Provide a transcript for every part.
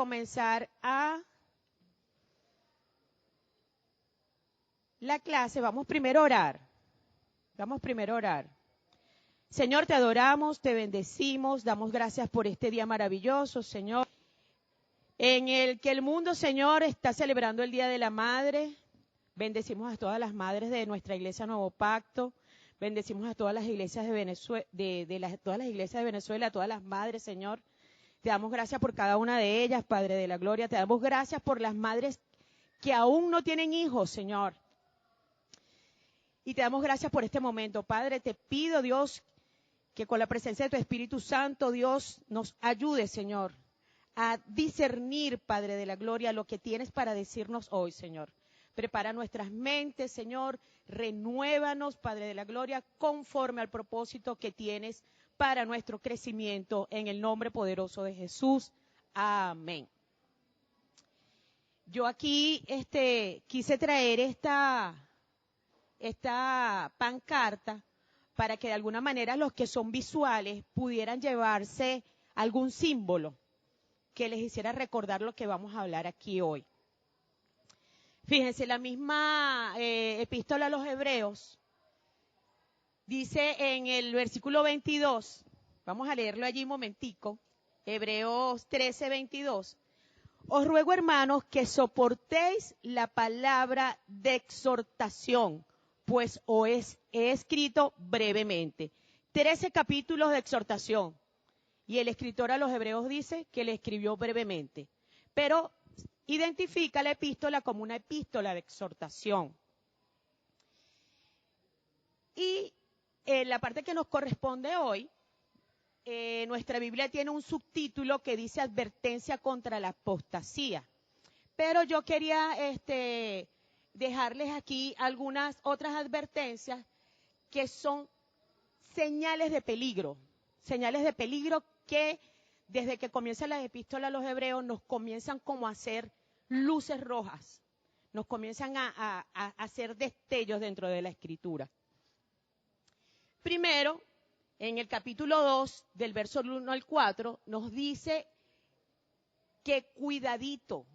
comenzar la clase, vamos primero a orar. Señor, te adoramos, te bendecimos, damos gracias por este día maravilloso, Señor, en el que el mundo, Señor, está celebrando el Día de la Madre. Bendecimos a todas las madres de nuestra iglesia Nuevo Pacto. Bendecimos a todas las iglesias de Venezuela, todas las iglesias de Venezuela, a todas las madres, Señor. Te damos gracias por cada una de ellas, Padre de la Gloria. Te damos gracias por las madres que aún no tienen hijos, Señor. Y te damos gracias por este momento, Padre. Te pido, Dios, que con la presencia de tu Espíritu Santo, Dios, nos ayude, Señor, a discernir, Padre de la Gloria, lo que tienes para decirnos hoy, Señor. Prepara nuestras mentes, Señor, renuévanos, Padre de la Gloria, conforme al propósito que tienes para nuestro crecimiento, en el nombre poderoso de Jesús. Amén. Yo aquí quise traer esta pancarta para que de alguna manera los que son visuales pudieran llevarse algún símbolo que les hiciera recordar lo que vamos a hablar aquí hoy. Fíjense, la misma epístola a los Hebreos dice en el versículo 22, vamos a leerlo allí un momentico, Hebreos 13, 22. Os ruego, hermanos, que soportéis la palabra de exhortación, pues os he escrito brevemente. 13 capítulos de exhortación. Y el escritor a los Hebreos dice que le escribió brevemente. Pero identifica la epístola como una epístola de exhortación. Y en la parte que nos corresponde hoy, nuestra Biblia tiene un subtítulo que dice advertencia contra la apostasía. Pero yo quería dejarles aquí algunas otras advertencias que son señales de peligro que desde que comienza la epístola a los Hebreos nos comienzan como a hacer luces rojas, nos comienzan a hacer destellos dentro de la Escritura. Primero, en el capítulo 2, del verso 1 al 4, nos dice que cuidadito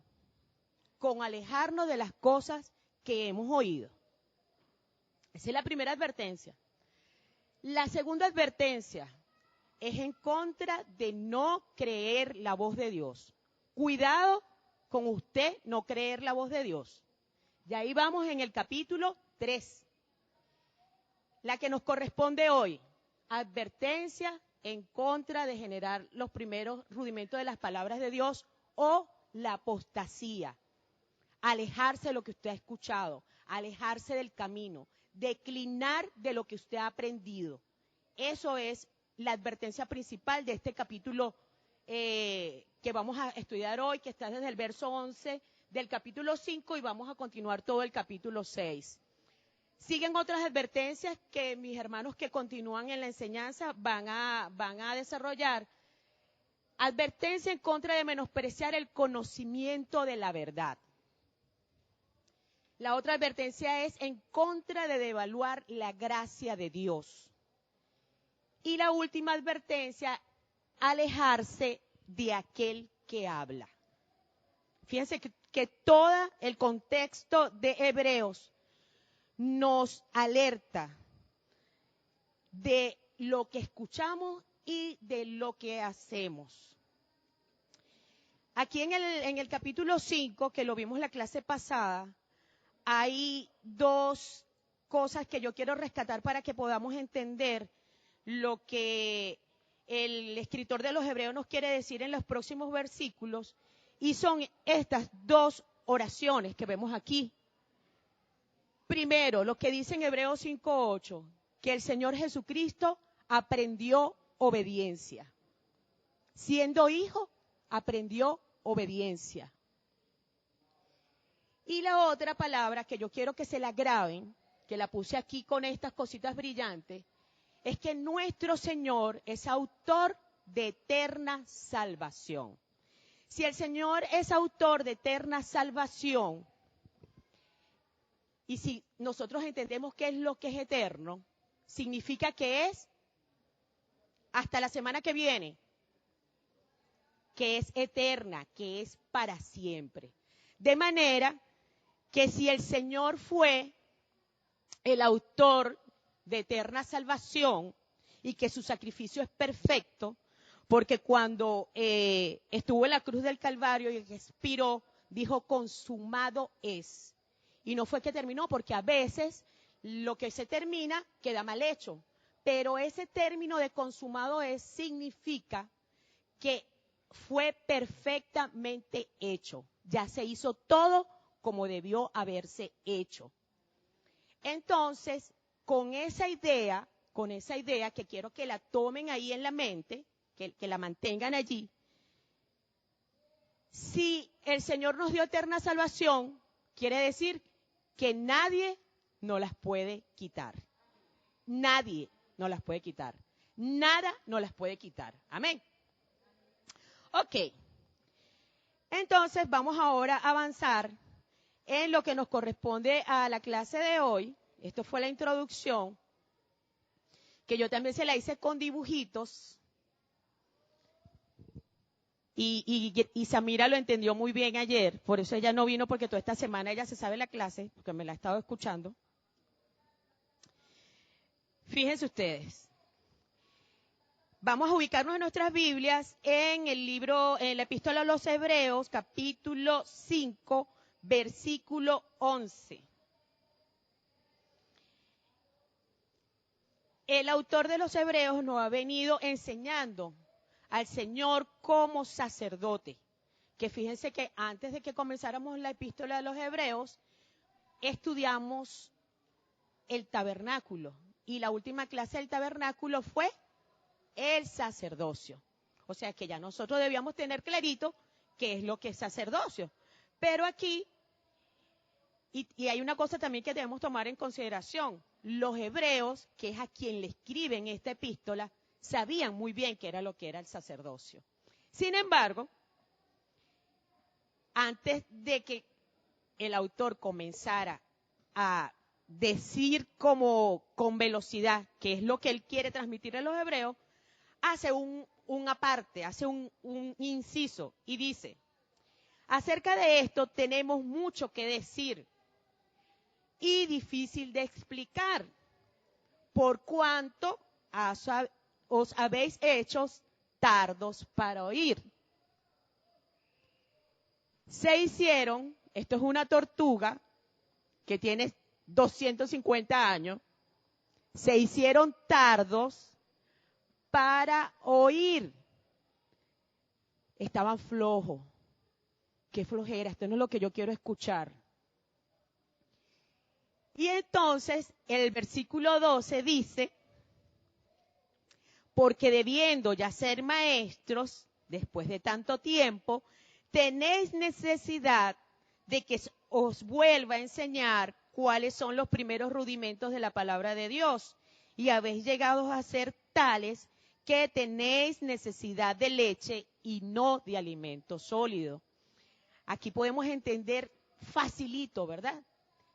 con alejarnos de las cosas que hemos oído. Esa es la primera advertencia. La segunda advertencia es en contra de no creer la voz de Dios. Cuidado con usted no creer la voz de Dios. Y ahí vamos en el capítulo 3. La que nos corresponde hoy, advertencia en contra de generar los primeros rudimentos de las palabras de Dios o la apostasía. Alejarse de lo que usted ha escuchado, alejarse del camino, declinar de lo que usted ha aprendido. Eso es la advertencia principal de este capítulo que vamos a estudiar hoy, que está desde el verso 11 del capítulo 5 y vamos a continuar todo el capítulo 6. Siguen otras advertencias que mis hermanos que continúan en la enseñanza van a desarrollar. Advertencia en contra de menospreciar el conocimiento de la verdad. La otra advertencia es en contra de devaluar la gracia de Dios. Y la última advertencia, alejarse de aquel que habla. Fíjense que todo el contexto de Hebreos nos alerta de lo que escuchamos y de lo que hacemos. Aquí en el capítulo 5, que lo vimos la clase pasada, hay dos cosas que yo quiero rescatar para que podamos entender lo que el escritor de los Hebreos nos quiere decir en los próximos versículos, y son estas dos oraciones que vemos aquí. Primero, lo que dice en Hebreos 5:8, que el Señor Jesucristo aprendió obediencia. Siendo hijo, aprendió obediencia. Y la otra palabra que yo quiero que se la graben, que la puse aquí con estas cositas brillantes, es que nuestro Señor es autor de eterna salvación. Si el Señor es autor de eterna salvación, y si nosotros entendemos qué es lo que es eterno, significa que es hasta la semana que viene, que es eterna, que es para siempre. De manera que si el Señor fue el autor de eterna salvación y que su sacrificio es perfecto, porque cuando estuvo en la cruz del Calvario y expiró, dijo consumado es. Y no fue que terminó, porque a veces lo que se termina queda mal hecho. Pero ese término de consumado es significa que fue perfectamente hecho. Ya se hizo todo como debió haberse hecho. Entonces, con esa idea que quiero que la tomen ahí en la mente, que la mantengan allí, si el Señor nos dio eterna salvación, quiere decir que nadie nos las puede quitar. Nadie nos las puede quitar. Nada nos las puede quitar. Amén. Ok. Entonces vamos ahora a avanzar en lo que nos corresponde a la clase de hoy. Esto fue la introducción, que yo también se la hice con dibujitos. Y Samira lo entendió muy bien ayer, por eso ella no vino, porque toda esta semana ella se sabe la clase, porque me la ha estado escuchando. Fíjense ustedes. Vamos a ubicarnos en nuestras Biblias en el libro, en la Epístola a los Hebreos, capítulo 5, versículo 11. El autor de los Hebreos nos ha venido enseñando al Señor como sacerdote. Que fíjense que antes de que comenzáramos la Epístola de los Hebreos, estudiamos el tabernáculo. Y la última clase del tabernáculo fue el sacerdocio. O sea que ya nosotros debíamos tener clarito qué es lo que es sacerdocio. Pero aquí, y hay una cosa también que debemos tomar en consideración, los hebreos, que es a quien le escriben esta epístola, sabían muy bien qué era lo que era el sacerdocio. Sin embargo, antes de que el autor comenzara a decir como con velocidad qué es lo que él quiere transmitir a los hebreos, hace un aparte, hace un inciso y dice, acerca de esto tenemos mucho que decir y difícil de explicar, por cuanto os habéis hecho tardos para oír. Se hicieron, esto es una tortuga que tiene 250 años, se hicieron tardos para oír. Estaban flojos. Qué flojera, esto no es lo que yo quiero escuchar. Y entonces el versículo 12 dice, porque debiendo ya ser maestros, después de tanto tiempo, tenéis necesidad de que os vuelva a enseñar cuáles son los primeros rudimentos de la palabra de Dios. Y habéis llegado a ser tales que tenéis necesidad de leche y no de alimento sólido. Aquí podemos entender facilito, ¿verdad?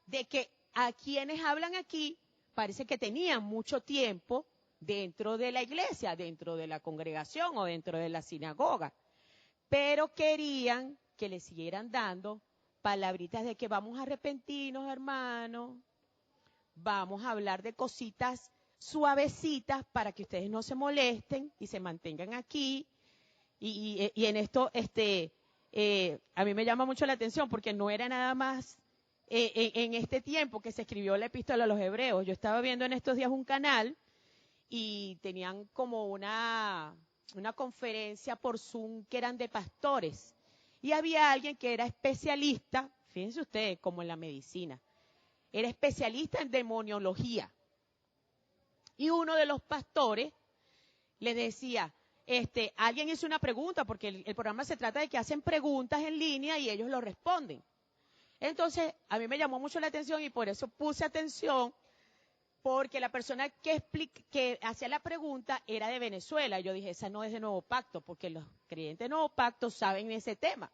De que a quienes hablan aquí parece que tenían mucho tiempo dentro de la iglesia, dentro de la congregación o dentro de la sinagoga, pero querían que les siguieran dando palabritas de que vamos a arrepentirnos, hermanos, vamos a hablar de cositas suavecitas para que ustedes no se molesten y se mantengan aquí. Y en esto, a mí me llama mucho la atención porque no era nada más en este tiempo que se escribió la epístola a los hebreos. Yo estaba viendo en estos días un canal y tenían como una conferencia por Zoom que eran de pastores. Y había alguien que era especialista, fíjense ustedes, como en la medicina, era especialista en demoniología. Y uno de los pastores le decía, alguien hizo una pregunta, porque el programa se trata de que hacen preguntas en línea y ellos lo responden. Entonces, a mí me llamó mucho la atención y por eso puse atención, porque la persona que hacía la pregunta era de Venezuela. Yo dije, esa no es de Nuevo Pacto, porque los creyentes de Nuevo Pacto saben ese tema.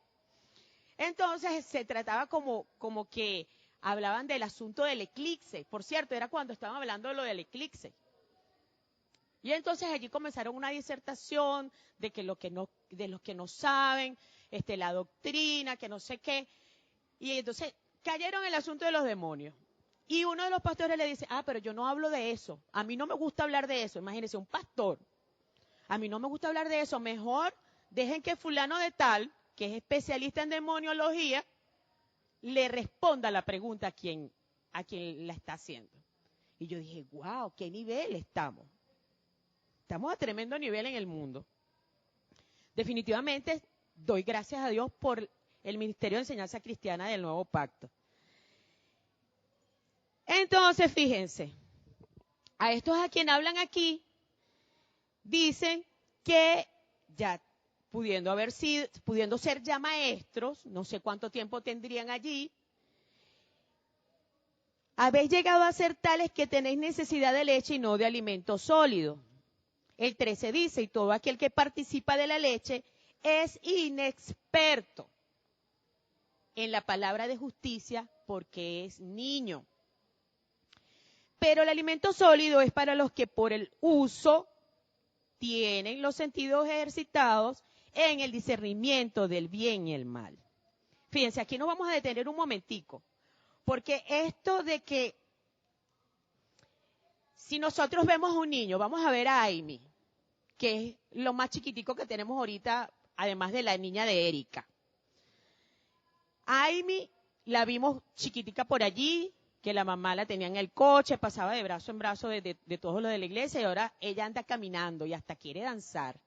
Entonces, se trataba como que hablaban del asunto del eclipse. Por cierto, era cuando estaban hablando de lo del eclipse. Y entonces allí comenzaron una disertación de que lo que no de los que no saben, la doctrina, que no sé qué. Y entonces cayeron en el asunto de los demonios. Y uno de los pastores le dice, pero yo no hablo de eso. A mí no me gusta hablar de eso. Imagínense, un pastor. A mí no me gusta hablar de eso. Mejor dejen que fulano de tal, que es especialista en demoniología, le responda la pregunta a quien la está haciendo. Y yo dije, wow, ¿qué nivel estamos? Estamos a tremendo nivel en el mundo. Definitivamente doy gracias a Dios por el Ministerio de Enseñanza Cristiana del Nuevo Pacto. Entonces, fíjense, a estos a quien hablan aquí, dicen que ya pudiendo ser ya maestros, no sé cuánto tiempo tendrían allí, habéis llegado a ser tales que tenéis necesidad de leche y no de alimento sólido. El 13 dice, y todo aquel que participa de la leche es inexperto en la palabra de justicia porque es niño. Pero el alimento sólido es para los que por el uso tienen los sentidos ejercitados en el discernimiento del bien y el mal. Fíjense, aquí nos vamos a detener un momentico, porque esto de que si nosotros vemos a un niño, vamos a ver a Amy, que es lo más chiquitico que tenemos ahorita, además de la niña de Erika. Amy la vimos chiquitica por allí, que la mamá la tenía en el coche, pasaba de brazo en brazo de todos los de la iglesia y ahora ella anda caminando y hasta quiere danzar.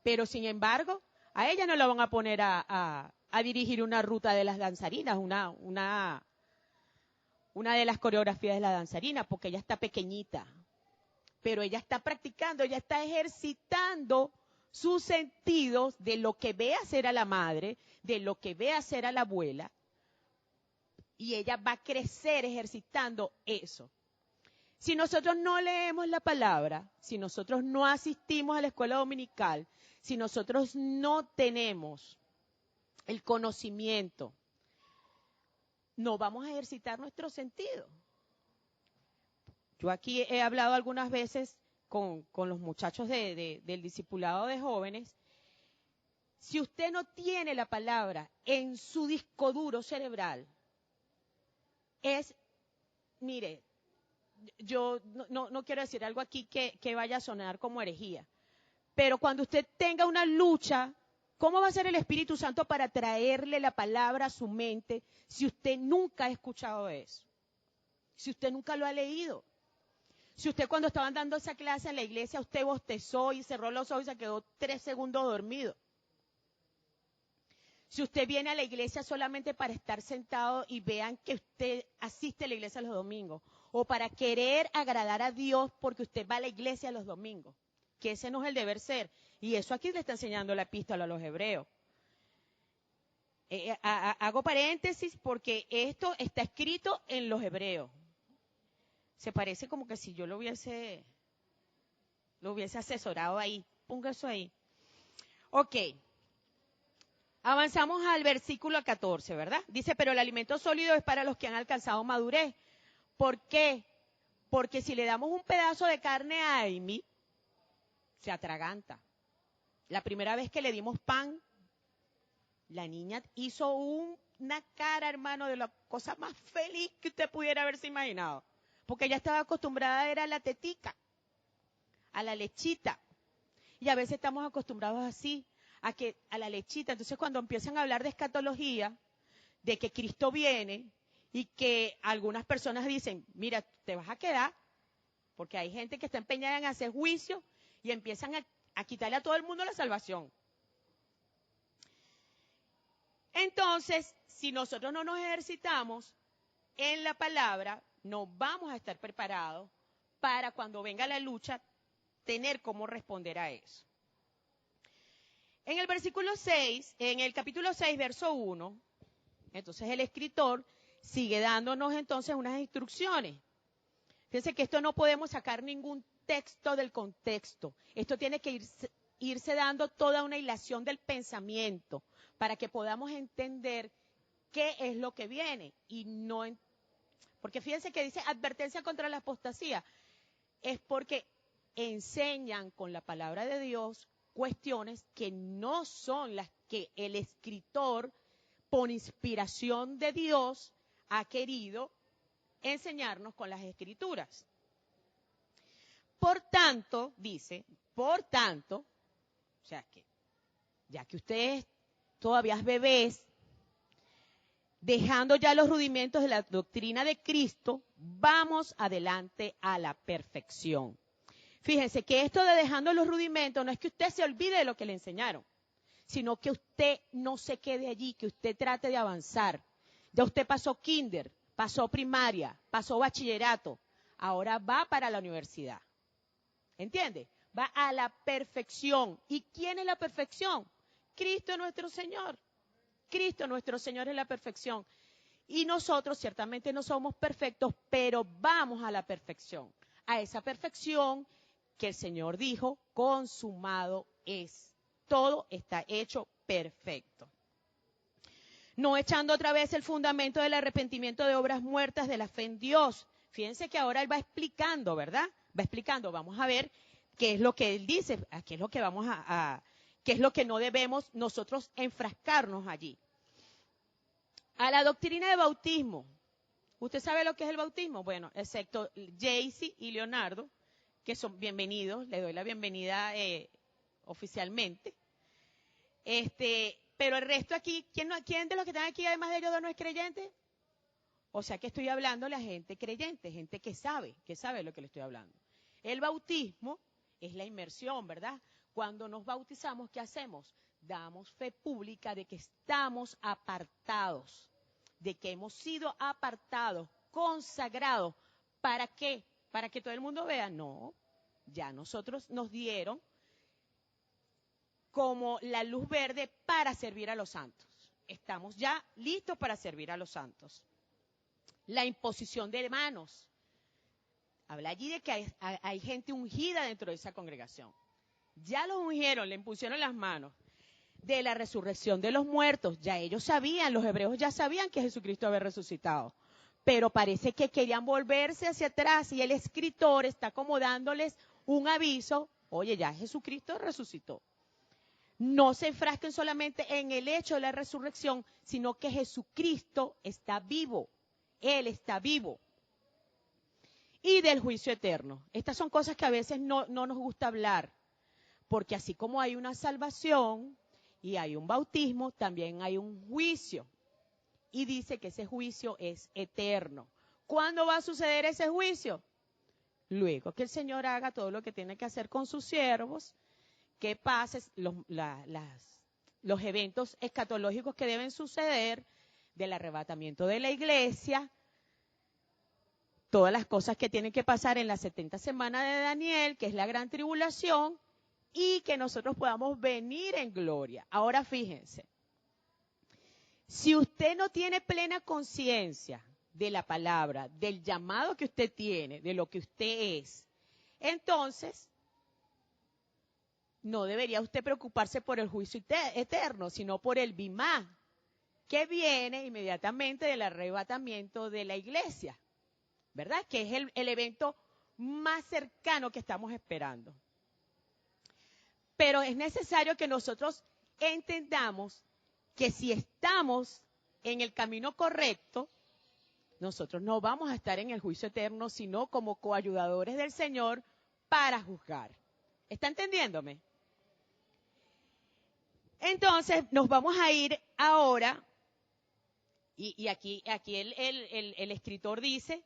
Pero sin embargo, a ella no la van a poner a dirigir una ruta de las danzarinas, una de las coreografías de la danzarina, porque ella está pequeñita. Pero ella está practicando, ella está ejercitando sus sentidos de lo que ve hacer a la madre, de lo que ve hacer a la abuela. Y ella va a crecer ejercitando eso. Si nosotros no leemos la palabra, si nosotros no asistimos a la escuela dominical, si nosotros no tenemos el conocimiento, no vamos a ejercitar nuestro sentido. Yo aquí he hablado algunas veces con los muchachos del discipulado de jóvenes. Si usted no tiene la palabra en su disco duro cerebral, mire, yo no quiero decir algo aquí que vaya a sonar como herejía, pero cuando usted tenga una lucha, ¿cómo va a ser el Espíritu Santo para traerle la palabra a su mente si usted nunca ha escuchado eso? Si usted nunca lo ha leído. Si usted cuando estaban dando esa clase en la iglesia, usted bostezó y cerró los ojos y se quedó 3 segundos dormido. Si usted viene a la iglesia solamente para estar sentado y vean que usted asiste a la iglesia los domingos, o para querer agradar a Dios porque usted va a la iglesia los domingos, que ese no es el deber ser. Y eso aquí le está enseñando la epístola a los hebreos. Hago paréntesis porque esto está escrito en los hebreos. Se parece como que si yo lo hubiese asesorado ahí. Ponga eso ahí. Ok. Avanzamos al versículo 14, ¿verdad? Dice, pero el alimento sólido es para los que han alcanzado madurez. ¿Por qué? Porque si le damos un pedazo de carne a Amy, se atraganta. La primera vez que le dimos pan, la niña hizo una cara, hermano, de la cosa más feliz que usted pudiera haberse imaginado. Porque ella estaba acostumbrada a la tetica, a la lechita. Y a veces estamos acostumbrados así, a la lechita. Entonces cuando empiezan a hablar de escatología, de que Cristo viene, y que algunas personas dicen, mira, te vas a quedar, porque hay gente que está empeñada en hacer juicio y empiezan a quitarle a todo el mundo la salvación. Entonces, si nosotros no nos ejercitamos en la palabra, no vamos a estar preparados para cuando venga la lucha, tener cómo responder a eso. En el versículo 6, en el capítulo 6, verso 1, entonces el escritor sigue dándonos entonces unas instrucciones. Fíjense que esto no podemos sacar ningún texto del contexto. Esto tiene que irse dando toda una hilación del pensamiento para que podamos entender qué es lo que viene. Porque fíjense que dice advertencia contra la apostasía. Es porque enseñan con la palabra de Dios cuestiones que no son las que el escritor, por inspiración de Dios, ha querido enseñarnos con las escrituras. Por tanto, dice, por tanto, o sea que, ya que ustedes todavía es bebés, dejando ya los rudimentos de la doctrina de Cristo, vamos adelante a la perfección. Fíjense que esto de dejando los rudimentos no es que usted se olvide de lo que le enseñaron, sino que usted no se quede allí, que usted trate de avanzar. Ya usted pasó kinder, pasó primaria, pasó bachillerato, ahora va para la universidad. ¿Entiende? Va a la perfección. ¿Y quién es la perfección? Cristo nuestro Señor. Cristo nuestro Señor es la perfección. Y nosotros ciertamente no somos perfectos, pero vamos a la perfección. A esa perfección que el Señor dijo, consumado es. Todo está hecho perfecto. No echando otra vez el fundamento del arrepentimiento de obras muertas de la fe en Dios. Fíjense que ahora él va explicando, ¿verdad? Va explicando, vamos a ver qué es lo que él dice, qué es lo que vamos qué es lo que no debemos nosotros enfrascarnos allí. A la doctrina de bautismo. ¿Usted sabe lo que es el bautismo? Bueno, excepto Jaycee y Leonardo, que son bienvenidos, le doy la bienvenida oficialmente. Pero el resto aquí, ¿quién de los que están aquí, además de ellos dos, no es creyente? O sea que estoy hablando a la gente creyente, gente que sabe lo que le estoy hablando. El bautismo es la inmersión, ¿verdad? Cuando nos bautizamos, ¿qué hacemos? Damos fe pública de que estamos apartados, de que hemos sido apartados, consagrados. ¿Para qué? ¿Para que todo el mundo vea? No, ya nosotros nos dieron como la luz verde para servir a los santos. Estamos ya listos para servir a los santos. La imposición de manos. Habla allí de que hay gente ungida dentro de esa congregación. Ya los ungieron, le impusieron las manos. De la resurrección de los muertos, ya ellos sabían, los hebreos ya sabían que Jesucristo había resucitado. Pero parece que querían volverse hacia atrás y el escritor está como dándoles un aviso. Oye, ya Jesucristo resucitó. No se enfrasquen solamente en el hecho de la resurrección, sino que Jesucristo está vivo. Él está vivo. Y del juicio eterno. Estas son cosas que a veces no nos gusta hablar, porque así como hay una salvación y hay un bautismo, también hay un juicio. Y dice que ese juicio es eterno. ¿Cuándo va a suceder ese juicio? Luego que el Señor haga todo lo que tiene que hacer con sus siervos, que pase los eventos escatológicos que deben suceder, del arrebatamiento de la iglesia, todas las cosas que tienen que pasar en las 70 semanas de Daniel, que es la gran tribulación, y que nosotros podamos venir en gloria. Ahora fíjense, si usted no tiene plena conciencia de la palabra, del llamado que usted tiene, de lo que usted es, entonces no debería usted preocuparse por el juicio eterno, sino por el bimá, que viene inmediatamente del arrebatamiento de la iglesia, ¿verdad? Que es el evento más cercano que estamos esperando. Pero es necesario que nosotros entendamos que si estamos en el camino correcto, nosotros no vamos a estar en el juicio eterno, sino como coayudadores del Señor para juzgar. ¿Está entendiéndome? Entonces, nos vamos a ir ahora, y aquí el escritor dice,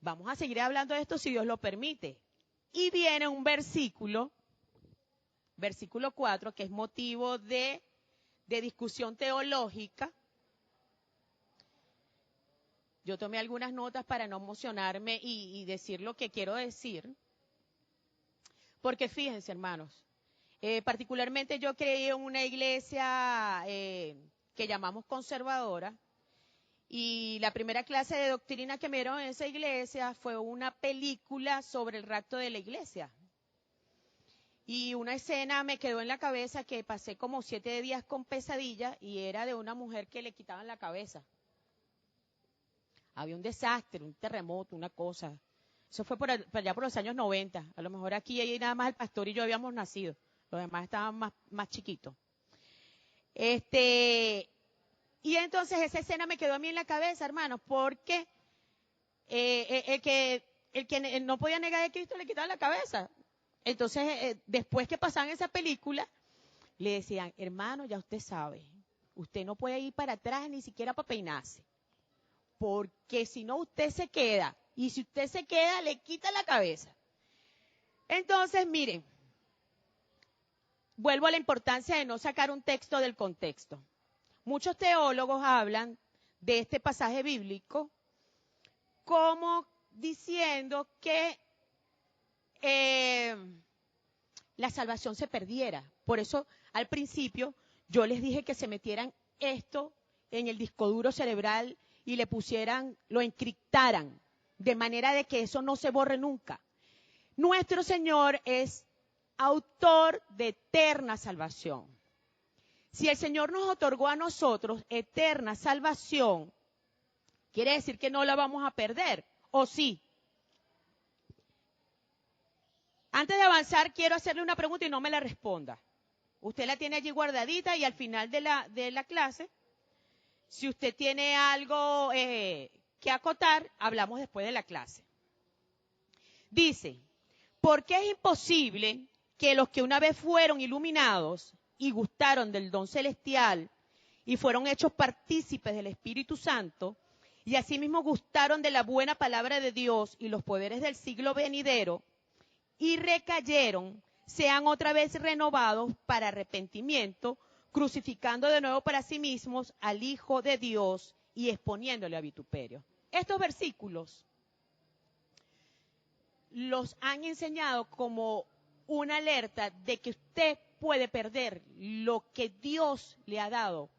vamos a seguir hablando de esto si Dios lo permite. Y viene un versículo 4, que es motivo de discusión teológica. Yo tomé algunas notas para no emocionarme y decir lo que quiero decir. Porque fíjense, hermanos, particularmente yo creí en una iglesia que llamamos conservadora, y la primera clase de doctrina que me dieron en esa iglesia fue una película sobre el rapto de la iglesia. Y una escena me quedó en la cabeza que pasé como 7 días con pesadilla, y era de una mujer que le quitaban la cabeza. Había un desastre, un terremoto, una cosa. Eso fue por allá por los años 90. A lo mejor aquí nada más el pastor y yo habíamos nacido. Los demás estaban más chiquitos. Y entonces esa escena me quedó a mí en la cabeza, hermanos, porque el que no podía negar a Cristo le quitaba la cabeza. Entonces, después que pasaban esa película, le decían, hermano, ya usted sabe, usted no puede ir para atrás ni siquiera para peinarse, porque si no usted se queda, y si usted se queda, le quita la cabeza. Entonces, miren, vuelvo a la importancia de no sacar un texto del contexto. Muchos teólogos hablan de este pasaje bíblico como diciendo que la salvación se perdiera. Por eso, al principio, yo les dije que se metieran esto en el disco duro cerebral y le pusieran, lo encriptaran, de manera de que eso no se borre nunca. Nuestro Señor es autor de eterna salvación. Si el Señor nos otorgó a nosotros eterna salvación, quiere decir que no la vamos a perder, ¿o sí? Antes de avanzar, quiero hacerle una pregunta y no me la responda. Usted la tiene allí guardadita y al final de la clase, si usted tiene algo que acotar, hablamos después de la clase. Dice, ¿por qué es imposible que los que una vez fueron iluminados y gustaron del don celestial y fueron hechos partícipes del Espíritu Santo y asimismo gustaron de la buena palabra de Dios y los poderes del siglo venidero y recayeron, sean otra vez renovados para arrepentimiento, crucificando de nuevo para sí mismos al Hijo de Dios y exponiéndole a vituperio? Estos versículos los han enseñado como una alerta de que usted puede perder lo que Dios le ha dado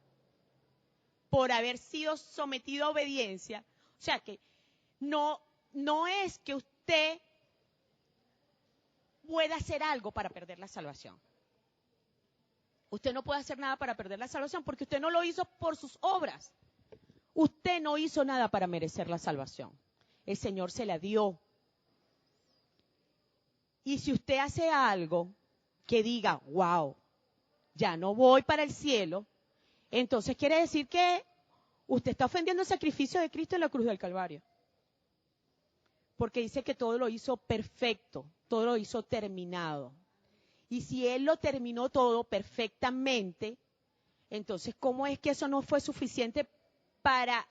por haber sido sometido a obediencia. O sea que no es que usted pueda hacer algo para perder la salvación. Usted no puede hacer nada para perder la salvación porque usted no lo hizo por sus obras. Usted no hizo nada para merecer la salvación. El Señor se la dio. Y si usted hace algo que diga, wow, ya no voy para el cielo, entonces quiere decir que usted está ofendiendo el sacrificio de Cristo en la cruz del Calvario. Porque dice que todo lo hizo perfecto, todo lo hizo terminado. Y si Él lo terminó todo perfectamente, entonces ¿cómo es que eso no fue suficiente para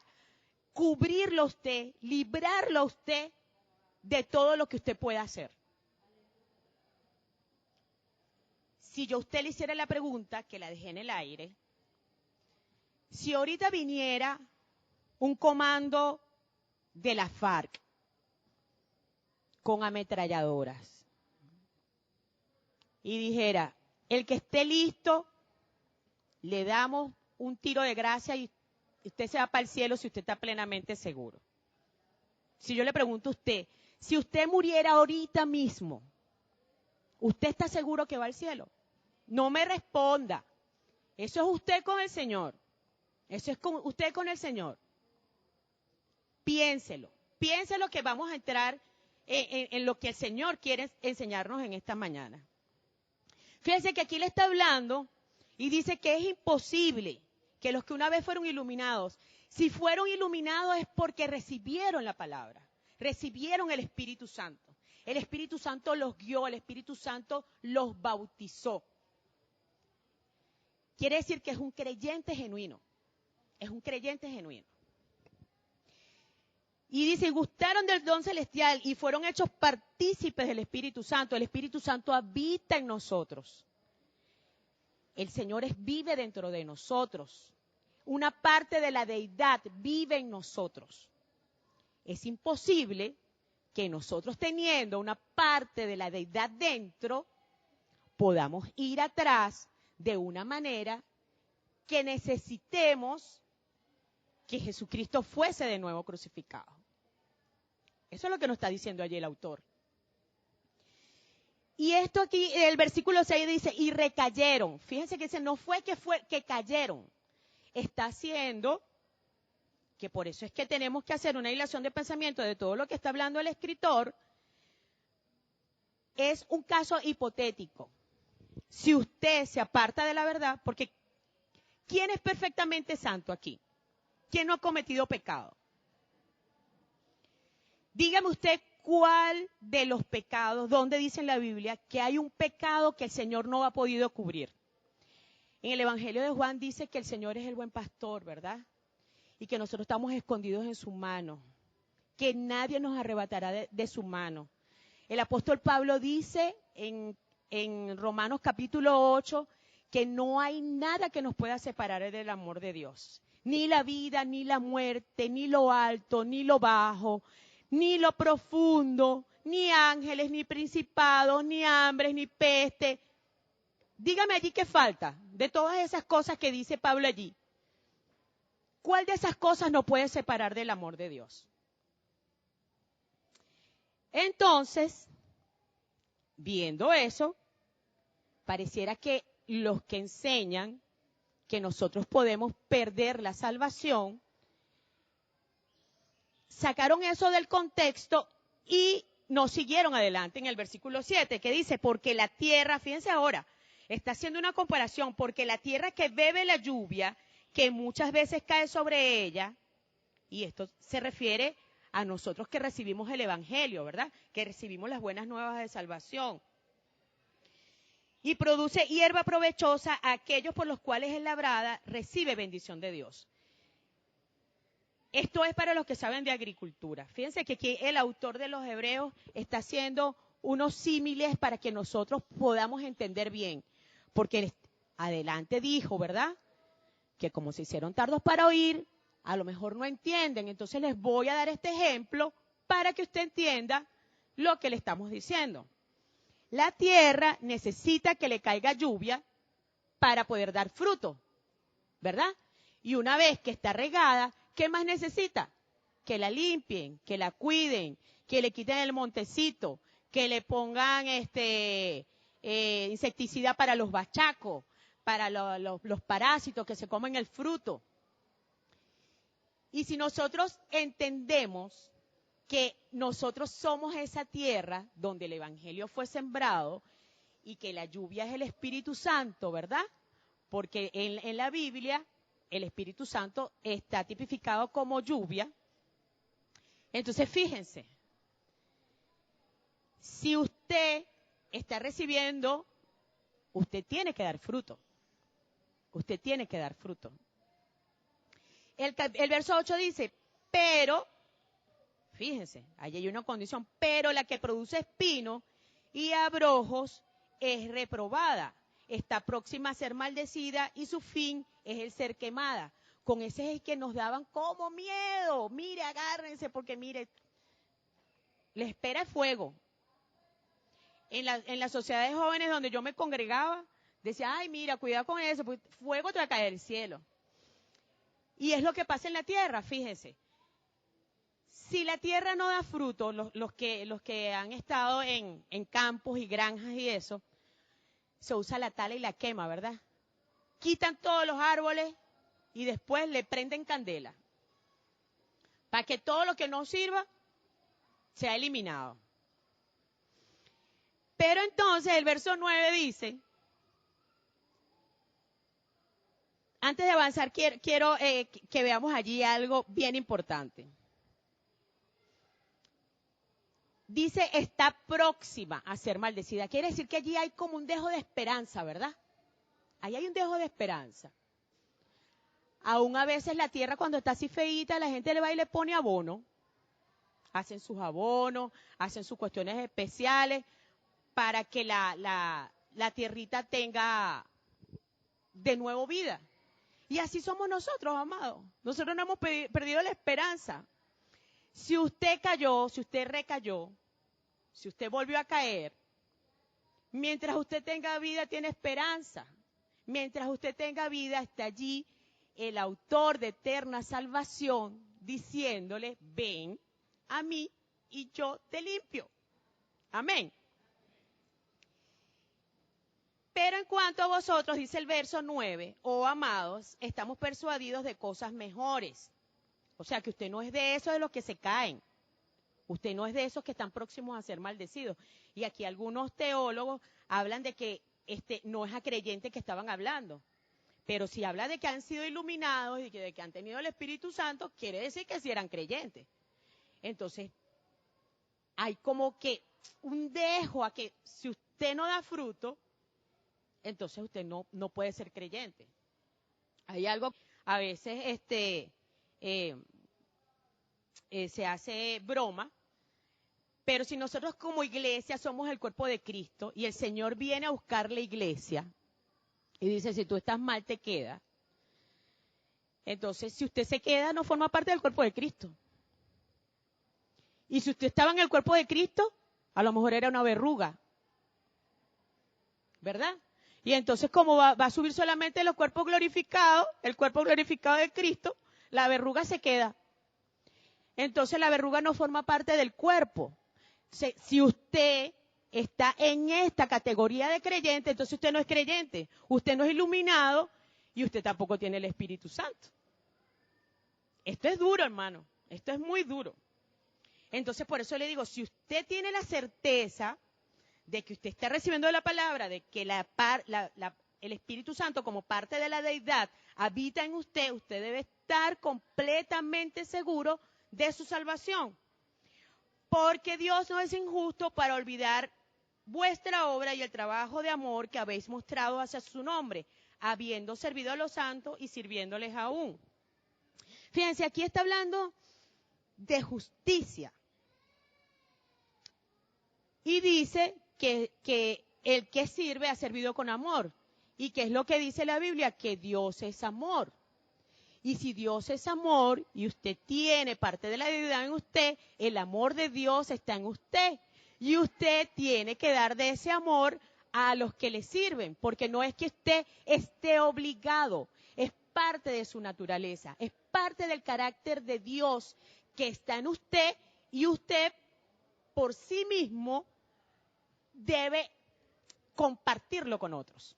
cubrirlo a usted, librarlo a usted de todo lo que usted pueda hacer? Si yo a usted le hiciera la pregunta, que la dejé en el aire, si ahorita viniera un comando de la FARC con ametralladoras y dijera, el que esté listo, le damos un tiro de gracia y usted se va para el cielo si usted está plenamente seguro. Si yo le pregunto a usted, si usted muriera ahorita mismo, ¿usted está seguro que va al cielo? No me responda. Eso es usted con el Señor. Eso es usted con el Señor. Piénselo. Piénselo que vamos a entrar en lo que el Señor quiere enseñarnos en esta mañana. Fíjense que aquí le está hablando y dice que es imposible que los que una vez fueron iluminados, si fueron iluminados es porque recibieron la palabra, recibieron el Espíritu Santo. El Espíritu Santo los guió, el Espíritu Santo los bautizó. Quiere decir que es un creyente genuino. Es un creyente genuino. Y dice, gustaron del don celestial y fueron hechos partícipes del Espíritu Santo. El Espíritu Santo habita en nosotros. El Señor vive dentro de nosotros. Una parte de la deidad vive en nosotros. Es imposible que nosotros, teniendo una parte de la deidad dentro, podamos ir atrás de una manera que necesitemos que Jesucristo fuese de nuevo crucificado. Eso es lo que nos está diciendo allí el autor. Y esto aquí, el versículo 6 dice, y recayeron. Fíjense que dice, no fue que cayeron. Está haciendo, que por eso es que tenemos que hacer una hilación de pensamiento de todo lo que está hablando el escritor, es un caso hipotético. si usted se aparta de la verdad, porque ¿quién es perfectamente santo aquí? ¿Quién no ha cometido pecado? Dígame usted cuál de los pecados, donde dice en la Biblia que hay un pecado que el Señor no ha podido cubrir. En el Evangelio de Juan dice que el Señor es el buen pastor, ¿verdad? Y que nosotros estamos escondidos en su mano, que nadie nos arrebatará de su mano. El apóstol Pablo dice en Romanos capítulo 8 que no hay nada que nos pueda separar del amor de Dios. Ni la vida, ni la muerte, ni lo alto, ni lo bajo, ni lo profundo, ni ángeles, ni principados, ni hambres, ni peste. Dígame allí qué falta de todas esas cosas que dice Pablo allí. ¿Cuál de esas cosas nos puede separar del amor de Dios? Entonces, viendo eso, pareciera que los que enseñan que nosotros podemos perder la salvación, sacaron eso del contexto y no siguieron adelante en el versículo 7, que dice, porque la tierra, fíjense ahora, está haciendo una comparación, porque la tierra que bebe la lluvia, que muchas veces cae sobre ella, y esto se refiere a nosotros que recibimos el Evangelio, ¿verdad? Que recibimos las buenas nuevas de salvación. Y produce hierba provechosa a aquellos por los cuales es labrada, recibe bendición de Dios. Esto es para los que saben de agricultura. Fíjense que aquí el autor de los Hebreos está haciendo unos símiles para que nosotros podamos entender bien. Porque adelante dijo, ¿verdad? Que como se hicieron tardos para oír, a lo mejor no entienden. Entonces les voy a dar este ejemplo para que usted entienda lo que le estamos diciendo. La tierra necesita que le caiga lluvia para poder dar fruto, ¿verdad? Y una vez que está regada, ¿qué más necesita? Que la limpien, que la cuiden, que le quiten el montecito, que le pongan insecticida para los bachacos, para los parásitos que se comen el fruto. Y si nosotros entendemos que nosotros somos esa tierra donde el Evangelio fue sembrado y que la lluvia es el Espíritu Santo, ¿verdad? Porque en la Biblia el Espíritu Santo está tipificado como lluvia. Entonces fíjense, si usted está recibiendo, usted tiene que dar fruto. Usted tiene que dar fruto. El verso 8 dice, pero, fíjense, allí hay una condición, pero la que produce espino y abrojos es reprobada, está próxima a ser maldecida y su fin es el ser quemada. Con ese es el que nos daban como miedo. Mire, agárrense porque mire, le espera el fuego. En las sociedades jóvenes donde yo me congregaba, decía, ay, mira, cuidado con eso, porque fuego te va a caer del cielo. Y es lo que pasa en la tierra, fíjense. Si la tierra no da fruto, los que han estado en campos y granjas y eso, se usa la tala y la quema, ¿verdad? Quitan todos los árboles y después le prenden candela. Para que todo lo que no sirva sea eliminado. Pero entonces el verso 9 dice, antes de avanzar quiero que veamos allí algo bien importante. Dice, está próxima a ser maldecida. Quiere decir que allí hay como un dejo de esperanza, ¿verdad? Ahí hay un dejo de esperanza. Aún a veces la tierra cuando está así feíta, la gente le va y le pone abono. Hacen sus abonos, hacen sus cuestiones especiales para que la tierrita tenga de nuevo vida. Y así somos nosotros, amados. Nosotros no hemos perdido la esperanza. Si usted cayó, si usted recayó, si usted volvió a caer, mientras usted tenga vida tiene esperanza. Mientras usted tenga vida está allí el autor de eterna salvación diciéndole, ven a mí y yo te limpio. Amén. Pero en cuanto a vosotros, dice el verso 9, oh amados, estamos persuadidos de cosas mejores. O sea que usted no es de esos de los que se caen. Usted no es de esos que están próximos a ser maldecidos. Y aquí algunos teólogos hablan de que no es a creyentes que estaban hablando. Pero si habla de que han sido iluminados y de que han tenido el Espíritu Santo, quiere decir que sí eran creyentes. Entonces, hay como que un dejo a que si usted no da fruto, entonces usted no puede ser creyente. Hay algo, a veces se hace broma, pero si nosotros como iglesia somos el cuerpo de Cristo y el Señor viene a buscar la iglesia y dice, si tú estás mal, te queda. Entonces, si usted se queda, no forma parte del cuerpo de Cristo. Y si usted estaba en el cuerpo de Cristo, a lo mejor era una verruga. ¿Verdad? Y entonces, como va a subir solamente los cuerpos glorificados, el cuerpo glorificado de Cristo, la verruga se queda. Entonces, la verruga no forma parte del cuerpo. Si usted está en esta categoría de creyente, entonces usted no es creyente, usted no es iluminado y usted tampoco tiene el Espíritu Santo. Esto es duro, hermano, esto es muy duro. Entonces, por eso le digo, si usted tiene la certeza de que usted está recibiendo la palabra, de que el Espíritu Santo como parte de la deidad habita en usted, usted debe estar completamente seguro de su salvación. Porque Dios no es injusto para olvidar vuestra obra y el trabajo de amor que habéis mostrado hacia su nombre, habiendo servido a los santos y sirviéndoles aún. Fíjense, aquí está hablando de justicia. Y dice que el que sirve ha servido con amor. ¿Y qué es lo que dice la Biblia? Que Dios es amor. Y si Dios es amor y usted tiene parte de la deidad en usted, el amor de Dios está en usted. Y usted tiene que dar de ese amor a los que le sirven, porque no es que usted esté obligado, es parte de su naturaleza, es parte del carácter de Dios que está en usted y usted por sí mismo debe compartirlo con otros.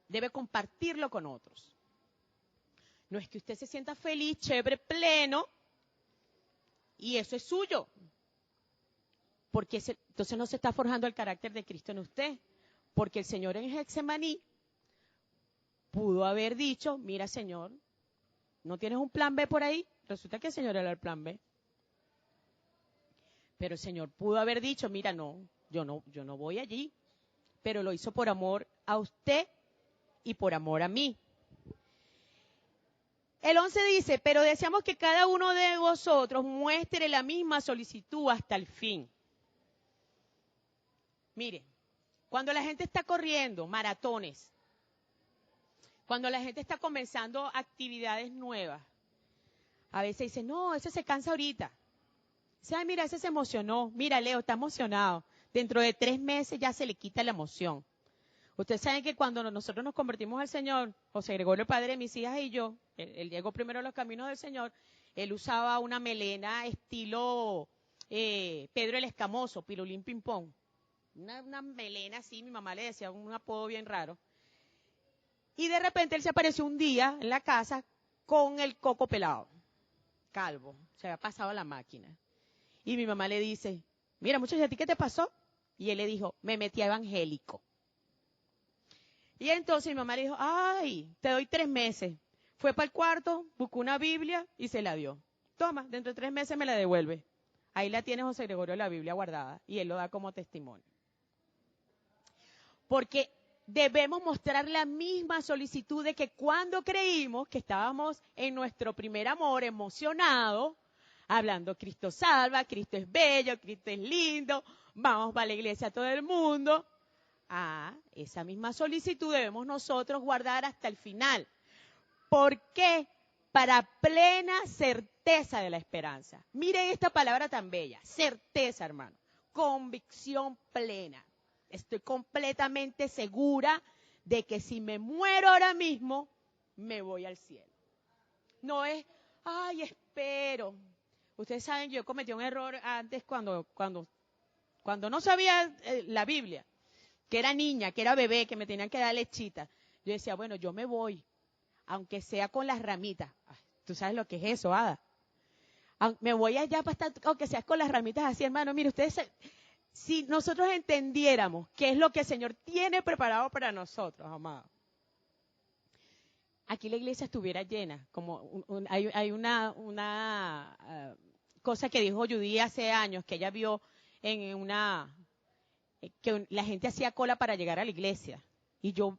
Debe compartirlo con otros. No es que usted se sienta feliz, chévere, pleno, y eso es suyo. Porque entonces no se está forjando el carácter de Cristo en usted. Porque el Señor en Getsemaní pudo haber dicho, mira Señor, ¿no tienes un plan B por ahí? Resulta que el Señor era el plan B. Pero el Señor pudo haber dicho, mira, yo no voy allí. Pero lo hizo por amor a usted y por amor a mí. El 11 dice, pero deseamos que cada uno de vosotros muestre la misma solicitud hasta el fin. Mire, cuando la gente está corriendo maratones, cuando la gente está comenzando actividades nuevas, a veces dicen, no, ese se cansa ahorita. Dice, ay, mira, ese se emocionó. Mira, Leo, está emocionado. Dentro de 3 meses ya se le quita la emoción. Ustedes saben que cuando nosotros nos convertimos al Señor, José Gregorio, el padre de mis hijas y yo, él llegó primero a los caminos del Señor, él usaba una melena estilo Pedro el Escamoso, Pirulín Pimpón. Una melena así, mi mamá le decía un apodo bien raro. Y de repente él se apareció un día en la casa con el coco pelado, calvo, se había pasado a la máquina. Y mi mamá le dice, mira muchacho, ¿a ti qué te pasó? Y él le dijo, me metí a evangélico. Y entonces mi mamá le dijo, ay, te doy 3 meses. Fue para el cuarto, buscó una Biblia y se la dio. Toma, dentro de 3 meses me la devuelve. Ahí la tiene José Gregorio, la Biblia guardada, y él lo da como testimonio. Porque debemos mostrar la misma solicitud de que cuando creímos que estábamos en nuestro primer amor, emocionados, hablando Cristo salva, Cristo es bello, Cristo es lindo, vamos para la iglesia todo el mundo. Esa misma solicitud debemos nosotros guardar hasta el final. ¿Por qué? Para plena certeza de la esperanza. Miren esta palabra tan bella, certeza, hermano, convicción plena. Estoy completamente segura de que si me muero ahora mismo, me voy al cielo. No es, ay, espero. Ustedes saben, yo cometí un error antes cuando no sabía la Biblia, que era niña, que era bebé, que me tenían que dar lechita. Yo decía, bueno, yo me voy, aunque sea con las ramitas. Ay, ¿tú sabes lo que es eso, Ada? Me voy allá para estar, aunque sea con las ramitas así, hermano. Mire, ustedes Si nosotros entendiéramos qué es lo que el Señor tiene preparado para nosotros, amados, aquí la iglesia estuviera llena. Como hay una cosa que dijo Judy hace años, que ella vio en que la gente hacía cola para llegar a la iglesia. Y yo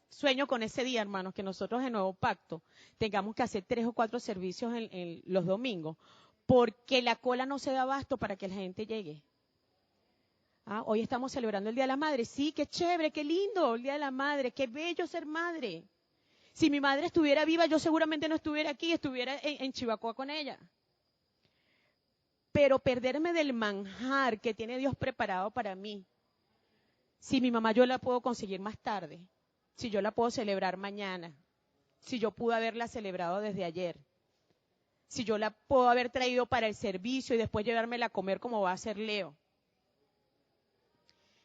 sueño con ese día, hermanos, que nosotros en Nuevo Pacto tengamos que hacer 3 o 4 servicios en los domingos, porque la cola no se da abasto para que la gente llegue. Hoy estamos celebrando el Día de la Madre. Sí, qué chévere, qué lindo el Día de la Madre, qué bello ser madre. Si mi madre estuviera viva, yo seguramente no estuviera aquí, estuviera en Chivacoa con ella. Pero perderme del manjar que tiene Dios preparado para mí, si mi mamá yo la puedo conseguir más tarde, si yo la puedo celebrar mañana, si yo pude haberla celebrado desde ayer, si yo la puedo haber traído para el servicio y después llevármela a comer como va a hacer Leo.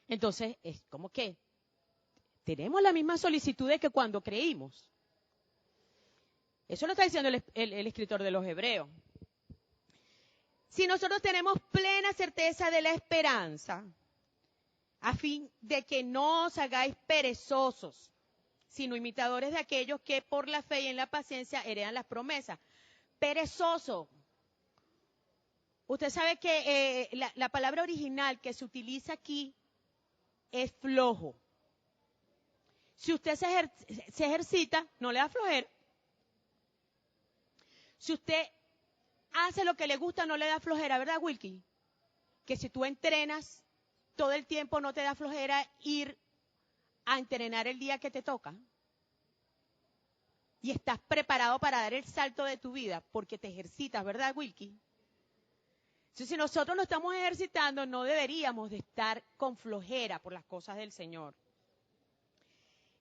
Entonces, es como que tenemos la misma solicitud de que cuando creímos. Eso lo está diciendo el escritor de los Hebreos. Si nosotros tenemos plena certeza de la esperanza, a fin de que no os hagáis perezosos, sino imitadores de aquellos que por la fe y en la paciencia heredan las promesas. Perezoso. Usted sabe que la palabra original que se utiliza aquí es flojo. Si usted se ejercita, no le da flojera. Si usted hace lo que le gusta, no le da flojera, ¿verdad, Wilkie? Que si tú entrenas todo el tiempo, no te da flojera ir a entrenar el día que te toca. Y estás preparado para dar el salto de tu vida porque te ejercitas, ¿verdad, Wilkie? Entonces, si nosotros nos estamos ejercitando, no deberíamos de estar con flojera por las cosas del Señor.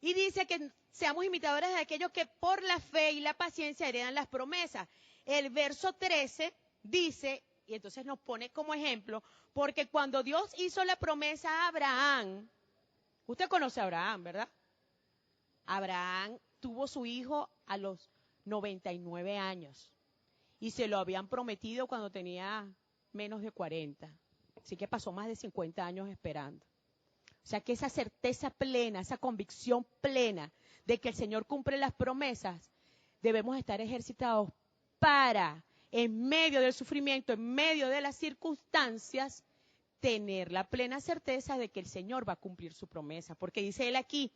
Y dice que seamos imitadores de aquellos que por la fe y la paciencia heredan las promesas. El verso 13 dice, y entonces nos pone como ejemplo, porque cuando Dios hizo la promesa a Abraham, usted conoce a Abraham, ¿verdad? Abraham tuvo su hijo a los 99 años y se lo habían prometido cuando tenía menos de 40. Así que pasó más de 50 años esperando. O sea que esa certeza plena, esa convicción plena de que el Señor cumple las promesas, debemos estar ejercitados para, en medio del sufrimiento, en medio de las circunstancias, tener la plena certeza de que el Señor va a cumplir su promesa. Porque dice él aquí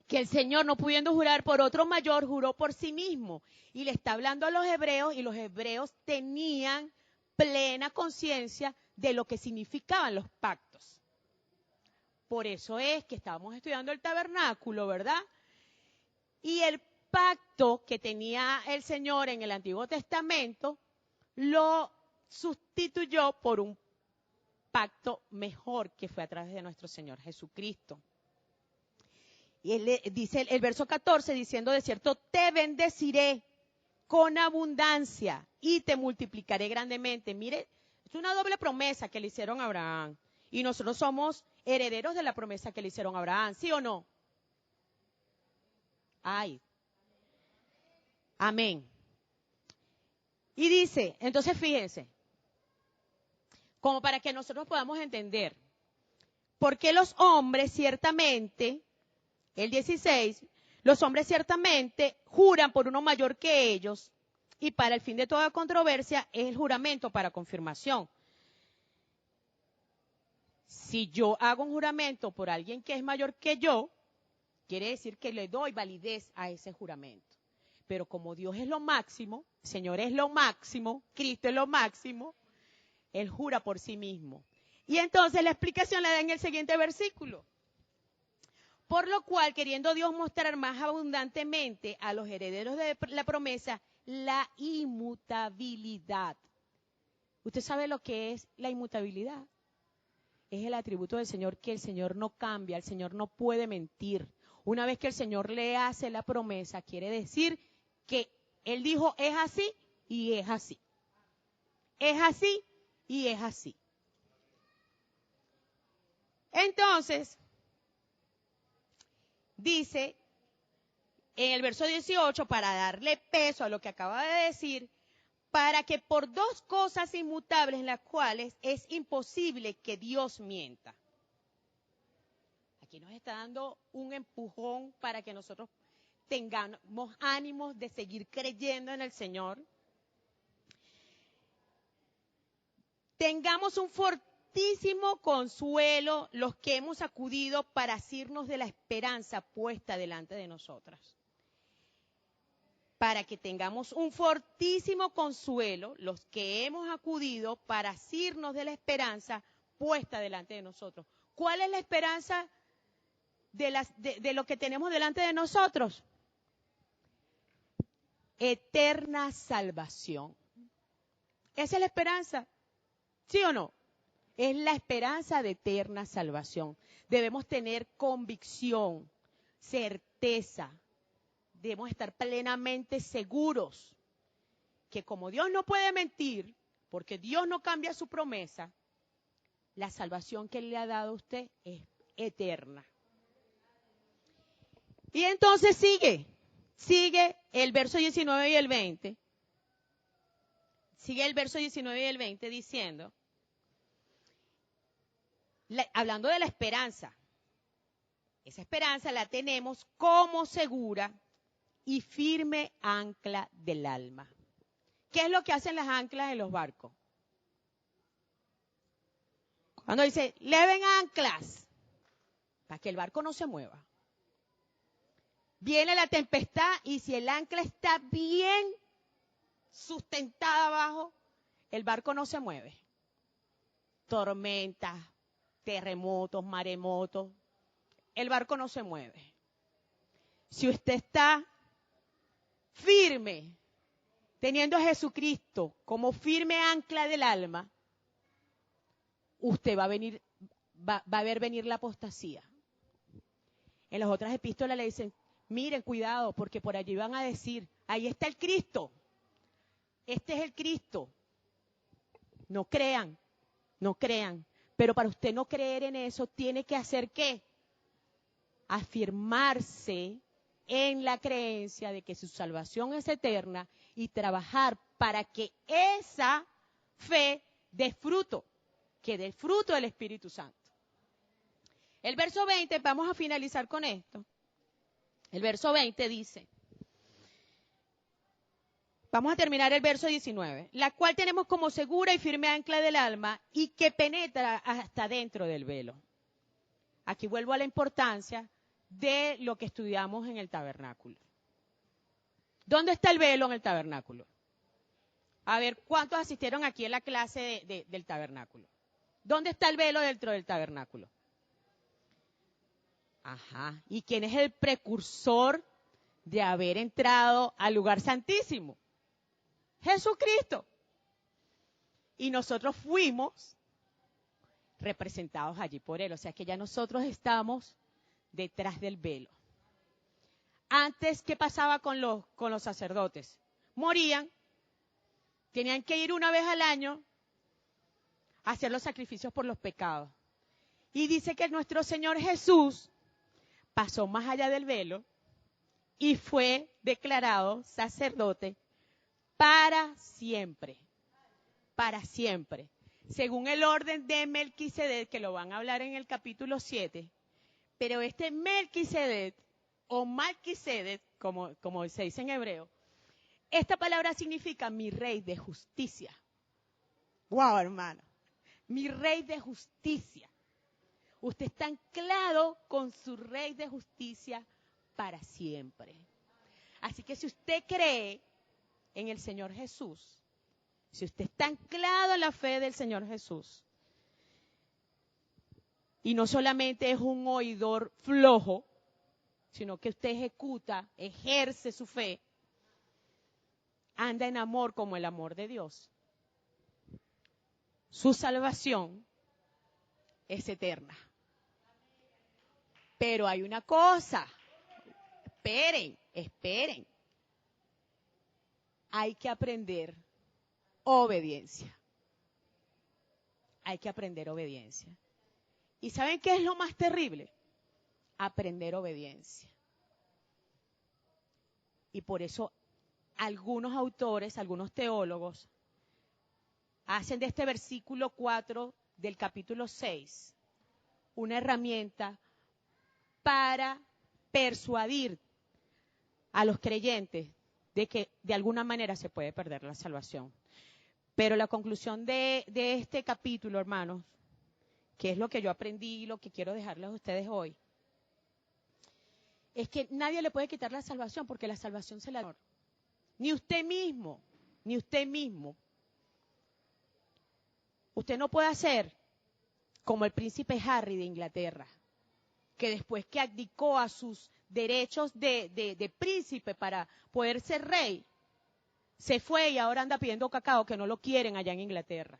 que el Señor, no pudiendo jurar por otro mayor, juró por sí mismo. Y le está hablando a los hebreos, y los hebreos tenían plena conciencia de lo que significaban los pactos. Por eso es que estábamos estudiando el tabernáculo, ¿verdad? Y el pacto que tenía el Señor en el Antiguo Testamento lo sustituyó por un pacto mejor que fue a través de nuestro Señor Jesucristo. Y él dice el verso 14 diciendo, de cierto, te bendeciré con abundancia y te multiplicaré grandemente. Mire, es una doble promesa que le hicieron a Abraham. Y nosotros somos herederos de la promesa que le hicieron a Abraham, ¿sí o no? Ay. Amén. Y dice, entonces fíjense, como para que nosotros podamos entender, ¿por qué los hombres ciertamente, el 16, los hombres ciertamente juran por uno mayor que ellos y para el fin de toda controversia es el juramento para confirmación? Si yo hago un juramento por alguien que es mayor que yo, quiere decir que le doy validez a ese juramento. Pero como Dios es lo máximo, el Señor es lo máximo, Cristo es lo máximo, Él jura por sí mismo. Y entonces la explicación la da en el siguiente versículo. Por lo cual, queriendo Dios mostrar más abundantemente a los herederos de la promesa, la inmutabilidad. ¿Usted sabe lo que es la inmutabilidad? Es el atributo del Señor, que el Señor no cambia, el Señor no puede mentir. Una vez que el Señor le hace la promesa, quiere decir que Él dijo, es así y es así. Es así y es así. Entonces, dice en el verso 18, para darle peso a lo que acaba de decir, para que por dos cosas inmutables en las cuales es imposible que Dios mienta. Aquí nos está dando un empujón para que nosotros tengamos ánimos de seguir creyendo en el Señor. Tengamos un fortísimo consuelo los que hemos acudido para asirnos de la esperanza puesta delante de nosotras. Para que tengamos un fortísimo consuelo los que hemos acudido para asirnos de la esperanza puesta delante de nosotros. ¿Cuál es la esperanza de lo que tenemos delante de nosotros? Eterna salvación. Esa es la esperanza. ¿Sí o no? Es la esperanza de eterna salvación. Debemos tener convicción, certeza. Debemos estar plenamente seguros que como Dios no puede mentir, porque Dios no cambia su promesa, la salvación que Él le ha dado a usted es eterna. Y entonces sigue el verso 19 y el 20. Sigue el verso 19 y el 20 diciendo, hablando de la esperanza. Esa esperanza la tenemos como segura y firme ancla del alma. ¿Qué es lo que hacen las anclas en los barcos? Cuando dice, leven anclas, para que el barco no se mueva. Viene la tempestad y si el ancla está bien sustentada abajo, el barco no se mueve. Tormentas, terremotos, maremotos, el barco no se mueve. Si usted está firme, teniendo a Jesucristo como firme ancla del alma, usted va a ver venir la apostasía. En las otras epístolas le dicen, miren, cuidado, porque por allí van a decir, ahí está el Cristo. Este es el Cristo. No crean. Pero para usted no creer en eso, tiene que hacer ¿qué? Afirmarse en la creencia de que su salvación es eterna y trabajar para que esa fe dé fruto, que dé fruto del Espíritu Santo. El verso 20, vamos a finalizar con esto. El verso 20 dice, vamos a terminar el verso 19, la cual tenemos como segura y firme ancla del alma y que penetra hasta dentro del velo. Aquí vuelvo a la importancia de lo que estudiamos en el tabernáculo. ¿Dónde está el velo en el tabernáculo? A ver, ¿cuántos asistieron aquí en la clase del tabernáculo? ¿Dónde está el velo dentro del tabernáculo? Ajá. ¿Y quién es el precursor de haber entrado al lugar santísimo? Jesucristo. Y nosotros fuimos representados allí por Él. O sea que ya nosotros estamos detrás del velo. Antes, ¿qué pasaba con los sacerdotes? Morían, tenían que ir una vez al año a hacer los sacrificios por los pecados. Y dice que nuestro Señor Jesús pasó más allá del velo y fue declarado sacerdote para siempre, según el orden de Melquisedec, que lo van a hablar en el capítulo 7, pero este Melquisedec, o Malquisedec, como se dice en hebreo, esta palabra significa mi rey de justicia. ¡Wow, hermano! Mi rey de justicia. Usted está anclado con su rey de justicia para siempre. Así que si usted cree en el Señor Jesús, si usted está anclado en la fe del Señor Jesús, y no solamente es un oidor flojo, sino que usted ejerce su fe, anda en amor como el amor de Dios, su salvación es eterna. Pero hay una cosa, esperen. Hay que aprender obediencia. Hay que aprender obediencia. ¿Y saben qué es lo más terrible? Aprender obediencia. Y por eso algunos autores, algunos teólogos, hacen de este versículo 4 del capítulo 6 una herramienta para persuadir a los creyentes de que de alguna manera se puede perder la salvación. Pero la conclusión de este capítulo, hermanos, que es lo que yo aprendí y lo que quiero dejarles a ustedes hoy, es que nadie le puede quitar la salvación, porque la salvación se la da. Ni usted mismo, ni usted mismo. Usted no puede hacer como el príncipe Harry de Inglaterra, que después que abdicó a sus derechos de príncipe para poder ser rey, se fue y ahora anda pidiendo cacao, que no lo quieren allá en Inglaterra.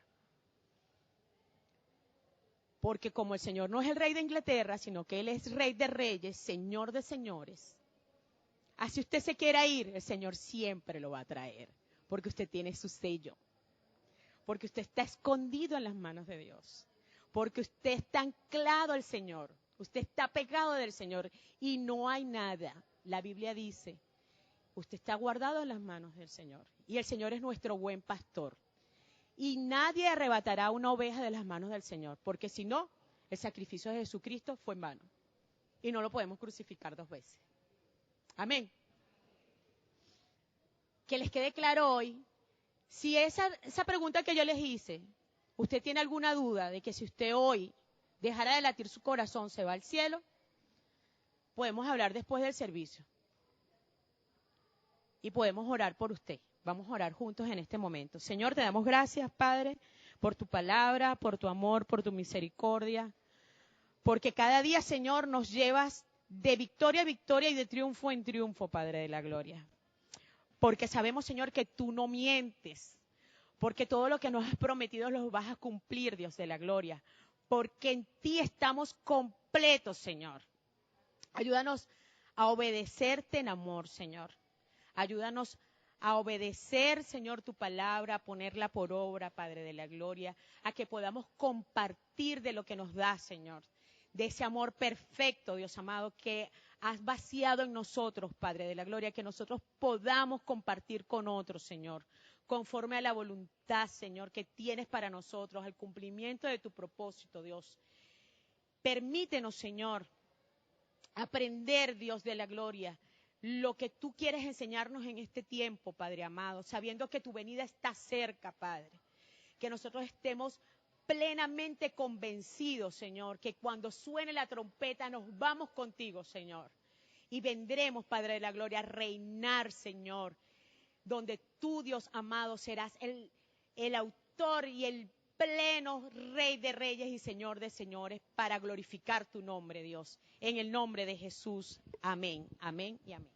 Porque como el Señor no es el rey de Inglaterra, sino que Él es rey de reyes, Señor de señores, así usted se quiera ir, el Señor siempre lo va a traer, porque usted tiene su sello, porque usted está escondido en las manos de Dios, porque usted está anclado al Señor, usted está pegado del Señor y no hay nada. La Biblia dice, usted está guardado en las manos del Señor y el Señor es nuestro buen pastor. Y nadie arrebatará una oveja de las manos del Señor, porque si no, el sacrificio de Jesucristo fue en vano. Y no lo podemos crucificar 2 veces. Amén. Que les quede claro hoy, si esa pregunta que yo les hice, usted tiene alguna duda de que si usted hoy dejara de latir su corazón, se va al cielo, podemos hablar después del servicio. Y podemos orar por usted. Vamos a orar juntos en este momento. Señor, te damos gracias, Padre, por tu palabra, por tu amor, por tu misericordia, porque cada día, Señor, nos llevas de victoria a victoria y de triunfo en triunfo, Padre de la gloria. Porque sabemos, Señor, que tú no mientes, porque todo lo que nos has prometido lo vas a cumplir, Dios de la gloria, porque en ti estamos completos, Señor. Ayúdanos a obedecerte en amor, Señor. Ayúdanos a obedecer, Señor, tu palabra, a ponerla por obra, Padre de la gloria, a que podamos compartir de lo que nos da, Señor, de ese amor perfecto, Dios amado, que has vaciado en nosotros, Padre de la gloria, que nosotros podamos compartir con otros, Señor, conforme a la voluntad, Señor, que tienes para nosotros, al cumplimiento de tu propósito, Dios. Permítenos, Señor, aprender, Dios de la gloria, lo que tú quieres enseñarnos en este tiempo, Padre amado, sabiendo que tu venida está cerca, Padre. Que nosotros estemos plenamente convencidos, Señor, que cuando suene la trompeta nos vamos contigo, Señor. Y vendremos, Padre de la gloria, a reinar, Señor, donde tú, Dios amado, serás el autor y el pleno Rey de reyes y Señor de señores, para glorificar tu nombre, Dios. En el nombre de Jesús. Amén, amén y amén.